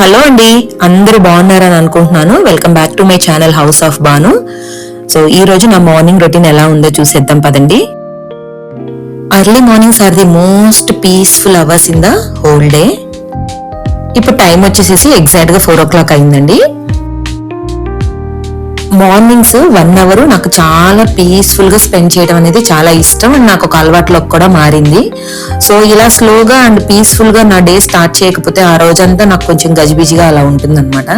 Hello అండి, అందరూ బాగున్నారని అనుకుంటున్నాను. Welcome back to my channel house of Banu. So ఈ రోజు నా మార్నింగ్ రొటీన్ ఎలా ఉందో చూసేద్దాం పదండి. Early mornings are the most peaceful hours in the whole day. ఇప్పుడు టైం వచ్చేసేసి ఎగ్జాక్ట్ గా 4 o'clock అయిందండి. మార్నింగ్స్ 1 hour నాకు చాలా పీస్ఫుల్ గా స్పెండ్ చేయడం అనేది చాలా ఇష్టం అండ్ నాకు ఒక అలవాటులోకి కూడా మారింది. సో ఇలా స్లోగా అండ్ పీస్ఫుల్ గా నా డే స్టార్ట్ చేయకపోతే ఆ రోజంతా నాకు కొంచెం గజిబిజిగా అలా ఉంటుంది అనమాట.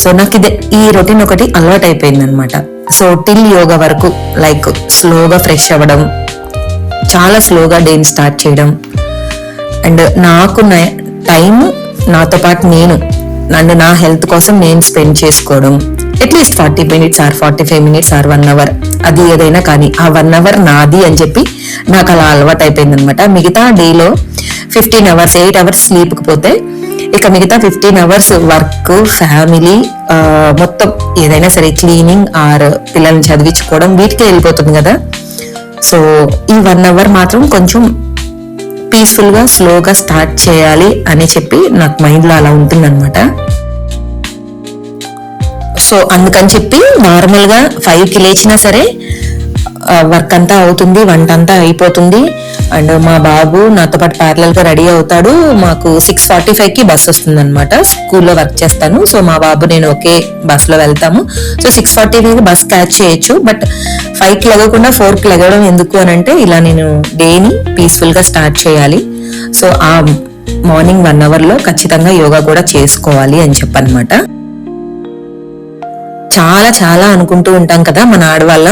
సో నాకు ఈ రొటీన్ ఒకటి అలవాటు అయిపోయింది అనమాట. సో టిల్ యోగా వరకు లైక్ స్లోగా ఫ్రెష్ అవ్వడం, చాలా స్లోగా డేని స్టార్ట్ చేయడం అండ్ నాకు టైం నాతో పాటు నన్ను నా హెల్త్ కోసం నేను స్పెండ్ చేసుకోవడం. At least 40 minutes or 45 minutes or 1 hour, అది ఏదైనా కానీ ఆ 1 hour నాది అని చెప్పి నాకు అలా అలవాటు అయిపోయింది అనమాట. మిగతా డేలో 15 hours 8 hours స్లీప్కి పోతే ఇక మిగతా 15 hours వర్క్, ఫ్యామిలీ, మొత్తం ఏదైనా సరే క్లీనింగ్ ఆర్ పిల్లల్ని చదివించుకోవడం వీటికే వెళ్ళిపోతుంది కదా. సో ఈ 1 hour మాత్రం కొంచెం పీస్ఫుల్ గా స్లోగా స్టార్ట్ చేయాలి అని చెప్పి నాకు మైండ్ లో అలా ఉంటుంది అనమాట. సో అందుకని చెప్పి నార్మల్ గా 5కి లేచినా సరే వర్క్ అంతా అవుతుంది, వంట అంతా అయిపోతుంది అండ్ మా బాబు నాతో పాటు ప్యారలల్ గా రెడీ అవుతాడు. మాకు 6:45కి బస్ వస్తుంది అనమాట. స్కూల్లో వర్క్ చేస్తాను. సో మా బాబు నేను ఒకే బస్ లో వెళ్తాము. సో 6:45కి బస్ క్యాచ్ చేయొచ్చు. బట్ 5కి లెగకుండా 4కి లెగడం ఎందుకు అని అంటే ఇలా నేను డేని పీస్ఫుల్ గా స్టార్ట్ చేయాలి. సో ఆ మార్నింగ్ 1 hour లో ఖచ్చితంగా యోగా కూడా చేసుకోవాలి అని చెప్పనమాట. చాలా చాలా అనుకుంటూ ఉంటాం కదా, మన ఆడవాళ్ళ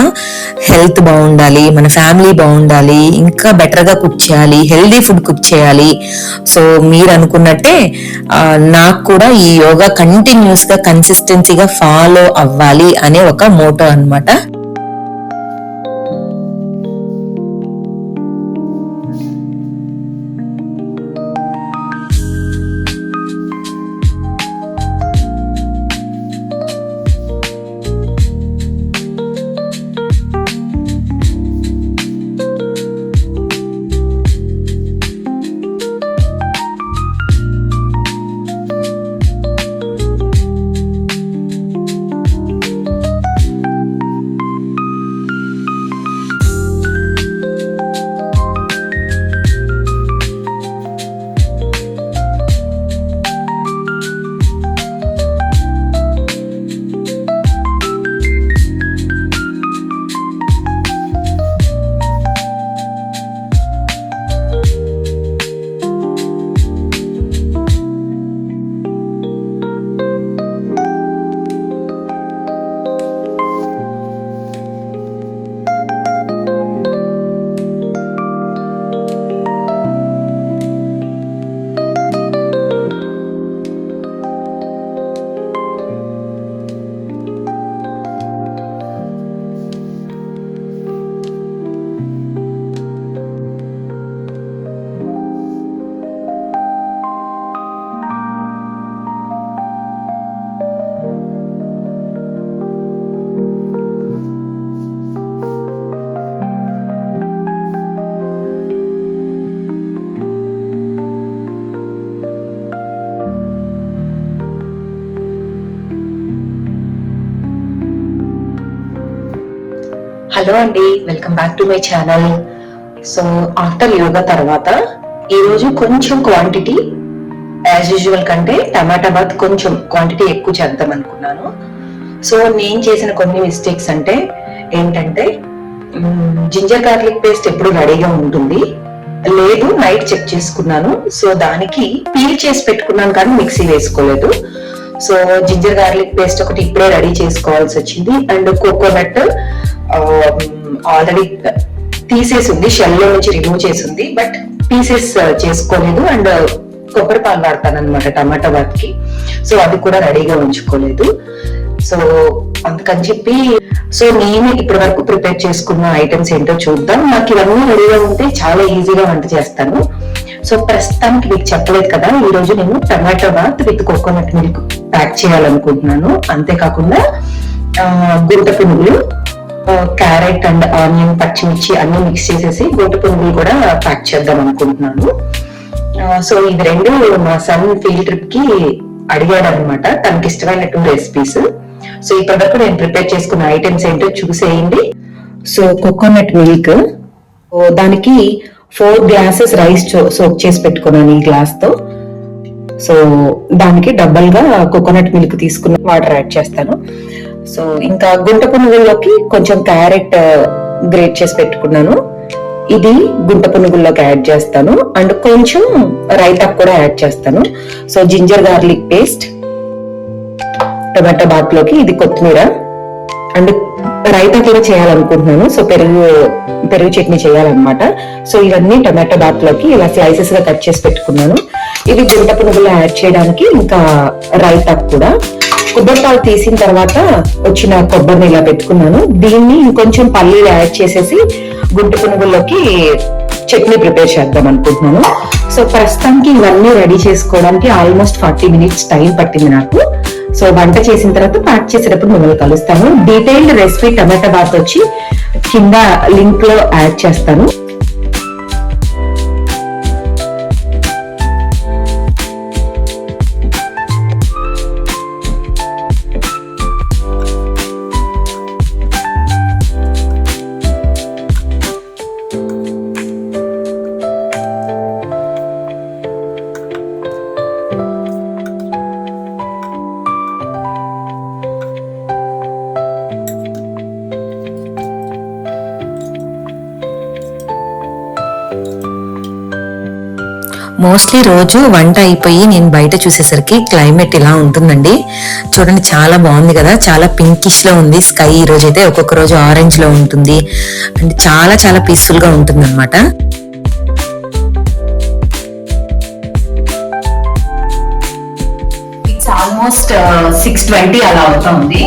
హెల్త్ బాగుండాలి, మన ఫ్యామిలీ బాగుండాలి, ఇంకా బెటర్ గా కుక్ చేయాలి, హెల్దీ ఫుడ్ కుక్ చేయాలి. సో మీరు అనుకున్నట్టే నాకు కూడా ఈ యోగా కంటిన్యూస్ గా కన్సిస్టెన్సీగా ఫాలో అవ్వాలి అనే ఒక మోటో అన్నమాట. హలో అండి, welcome back to my channel. So after yoga తర్వాత ఈరోజు కొంచెం క్వాంటిటీ యాజ్ యూజువల్ కంటే టమాటా బాత్ కొంచెం క్వాంటిటీ ఎక్కువ చేద్దాం అనుకున్నాను. సో నేను చేసిన కొన్ని మిస్టేక్స్ అంటే ఏంటంటే, జింజర్ గార్లిక్ పేస్ట్ ఎప్పుడు రెడీగా ఉంటుంది, లేదు నైట్ చెక్ చేసుకున్నాను. సో దానికి పీల్ చేసి పెట్టుకున్నాను కానీ మిక్సీ వేసుకోలేదు. సో జింజర్ గార్లిక్ పేస్ట్ ఒకటి ఇప్పుడే రెడీ చేసుకోవాల్సి వచ్చింది. అండ్ కోకోనట్ ఆల్రెడీ తీసేసింది, షెల్ లో నుంచి రిమూవ్ చేసింది, బట్ పీసెస్ చేసుకోలేదు. అండ్ కొబ్బరి పాలు వాడతాను అనమాట టమాటా బాత్ కి. సో అది కూడా రెడీగా ఉంచుకోలేదు. సో అందుకని చెప్పి సో నేను ఇప్పటి వరకు ప్రిపేర్ చేసుకున్న ఐటమ్స్ ఏంటో చూద్దాం. నాకు ఇవన్నీ రెడీగా ఉంటే చాలా ఈజీగా వంట చేస్తాను. సో ప్రస్తుతానికి మీకు చెప్పలేదు కదా, ఈ రోజు నేను tomato bath with coconut milk pack చేయాలనుకుంటున్నాను. అంతేకాకుండా గుంట పునుగులు, క్యారెట్ అండ్ ఆనియన్, పచ్చిమిర్చి అన్ని మిక్స్ చేసేసి గుంట పునుగులు కూడా ప్యాక్ చేద్దాం అనుకుంటున్నాను. సో ఇది రెండు మా సన్ ఫీల్డ్ ట్రిప్ కి అడిగాడు అనమాట, తనకి ఇష్టమైనటువంటి రెసిపీస్. సో ఇప్పటివరకు నేను ప్రిపేర్ చేసుకున్న ఐటమ్స్ ఏంటో చూసేయండి. సో కోకోనట్ మిల్క్, దానికి 4 గ్లాసెస్ రైస్ సోక్ చేసి పెట్టుకున్నాను ఈ గ్లాస్ తో. సో దానికి డబల్ గా కోకోనట్ మిల్క్ తీసుకున్న వాటర్ యాడ్ చేస్తాను. సో ఇంకా గుంట పునుగుల్లోకి కొంచెం క్యారెట్ గ్రేట్ చేసి పెట్టుకున్నాను, ఇది గుంట పునుగుల్లోకి యాడ్ చేస్తాను. అండ్ కొంచెం రైతా కూడా యాడ్ చేస్తాను. So ginger garlic paste, tomato bath లోకి ఇది కొత్తిమీర, అండ్ రైతా కూడా చేయాలనుకుంటున్నాను. సో పెరుగు చట్నీ చేయాలన్నమాట. సో ఇవన్నీ టొమాటో బాత్ లోకి ఇలా స్లైసెస్ గా కట్ చేసి పెట్టుకున్నాను. ఇది గుంట పునుగులో యాడ్ చేయడానికి, ఇంకా రైతా కూడా. కొబ్బరిపాలు తీసిన తర్వాత వచ్చిన కొబ్బరిని ఇలా పెట్టుకున్నాను. దీన్ని ఇంకొంచెం పల్లీలు యాడ్ చేసేసి గుంట పునుగుల్లోకి చట్నీ ప్రిపేర్ చేద్దాం అనుకుంటున్నాను. సో ప్రస్తుతానికి ఇవన్నీ రెడీ చేసుకోవడానికి ఆల్మోస్ట్ 40 minutes టైం పట్టింది నాకు. సో వంట చేసిన తర్వాత ప్యాక్ చేసేటప్పుడు మిమ్మల్ని కలుస్తాను. డీటెయిల్డ్ రెసిపీ టమాటా బాత్ వచ్చి కింద లింక్ లో యాడ్ చేస్తాను. మోస్ట్లీ రోజు వంట అయిపోయి నేను బయట చూసేసరికి క్లైమేట్ ఇలా ఉంటుందండి. చూడండి, చాలా బాగుంది కదా, చాలా పింకిష్ లో ఉంది స్కై. ఈ రోజు అయితే ఒక్కొక్క రోజు ఆరెంజ్ లో ఉంటుంది, అండ్ చాలా చాలా పీస్ఫుల్ గా ఉంటుంది అనమాట. ఇట్స్ ఆల్మోస్ట్ 6:20 అలా అవుతుంది.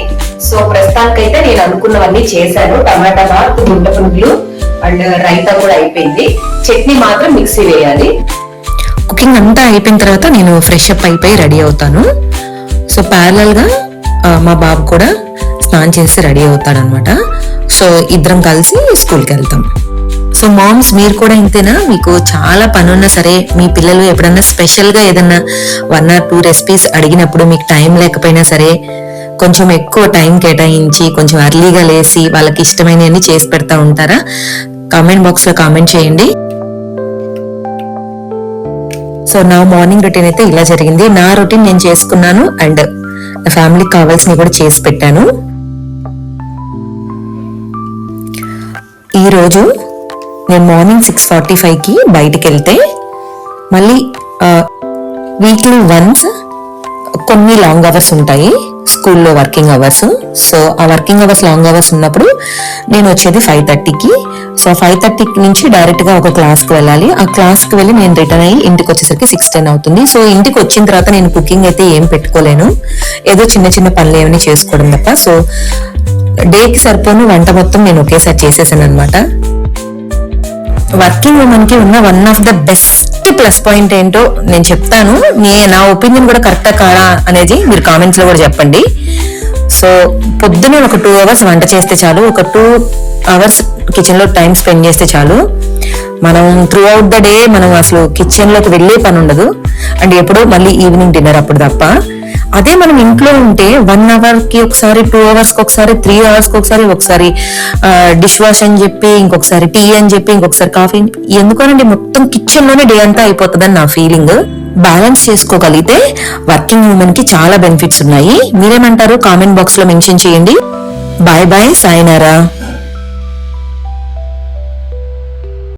సో ప్రస్తుతానికైతే నేను అనుకున్నవన్నీ చేశాను. టమాటా బాత్, గుంట పునుగులు అండ్ రైతా కూడా అయిపోయింది. చట్నీ మాత్రం మిక్సీ వేయాలి. కుకింగ్ అంతా అయిపోయిన తర్వాత నేను ఫ్రెష్ అప్ అయిపోయి రెడీ అవుతాను. సో ప్యారలల్ గా మా బాబు కూడా స్నానం చేసి రెడీ అవుతాడు అనమాట. సో ఇద్దరం కలిసి స్కూల్కి వెళ్తాం. సో మామ్స్, మీరు కూడా ఇంతేనా? మీకు చాలా పని ఉన్నా సరే, మీ పిల్లలు ఎప్పుడన్నా స్పెషల్ గా ఏదన్నా 1 or 2 రెసిపీస్ అడిగినప్పుడు మీకు టైం లేకపోయినా సరే కొంచెం ఎక్కువ టైం కేటాయించి కొంచెం అర్లీగా లేసి వాళ్ళకి ఇష్టమైనవన్నీ చేసి పెడతా ఉంటారా? కామెంట్ బాక్స్ లో కామెంట్ చేయండి. సో నా మార్నింగ్ రొటీన్ అయితే ఇలా జరిగింది. నా రొటీన్ నేను చేసుకున్నాను, అండ్ నా ఫ్యామిలీకి కావాల్సినవి కూడా చేసి పెట్టాను. ఈరోజు నేను మార్నింగ్ 6:45కి బయటికి వెళ్తే, మళ్ళీ వీక్లీ వన్స్ కొన్ని లాంగ్ అవర్స్ ఉంటాయి స్కూల్లో, వర్కింగ్ అవర్స్. సో ఆ వర్కింగ్ అవర్స్, లాంగ్ అవర్స్ ఉన్నప్పుడు నేను వచ్చేది 5:30కి. సో 5:30 నుంచి డైరెక్ట్ గా ఒక క్లాస్ కి వెళ్ళాలి. ఆ క్లాస్ కి వెళ్ళి నేను రిటర్న్ అయ్యి ఇంటికి వచ్చేసరికి 6:10 అవుతుంది. సో ఇంటికి వచ్చిన తర్వాత నేను కుకింగ్ అయితే ఏం పెట్టుకోలేను, ఏదో చిన్న చిన్న పనులు ఏమైనా చేసుకోవడం తప్ప. సో డేకి సరిపోను వంట మొత్తం నేను ఒకేసారి చేసేసాను అనమాట. వర్కింగ్ ఉమెన్ కి ఉన్న one of the best plus point ఏంటో నేను చెప్తాను. నా ఒపీనియన్ కూడా కరెక్టా కాదా అనేది మీరు కామెంట్స్ లో కూడా చెప్పండి. సో పొద్దునే ఒక 2 hours వంట చేస్తే చాలు, ఒక 2 hours కిచెన్ లో టైం స్పెండ్ చేస్తే చాలు. మనం త్రూ అవుట్ ద డే మనం అసలు కిచెన్ లోకి వెళ్ళే పని ఉండదు, అండ్ ఎప్పుడో మళ్ళీ ఈవినింగ్ డిన్నర్ అప్పుడు తప్ప. అదే మనం ఇంట్లో ఉంటే 1 hour కి ఒకసారి, 2 hours కి ఒకసారి, 3 hours కి ఒకసారి డిష్ వాష్ అని చెప్పి, ఇంకొకసారి టీ అని చెప్పి, ఇంకొకసారి కాఫీ, ఎందుకనండి మొత్తం కిచెన్ లోనే డే అంతా అయిపోతుందని నా ఫీలింగ్. బ్యాలెన్స్ చేసుకోగలిగితే వర్కింగ్ ఉమెన్ కి చాలా బెనిఫిట్స్ ఉన్నాయి. మీరేమంటారు? కామెంట్ బాక్స్ లో మెన్షన్ చేయండి. Bye bye, సాయినారా.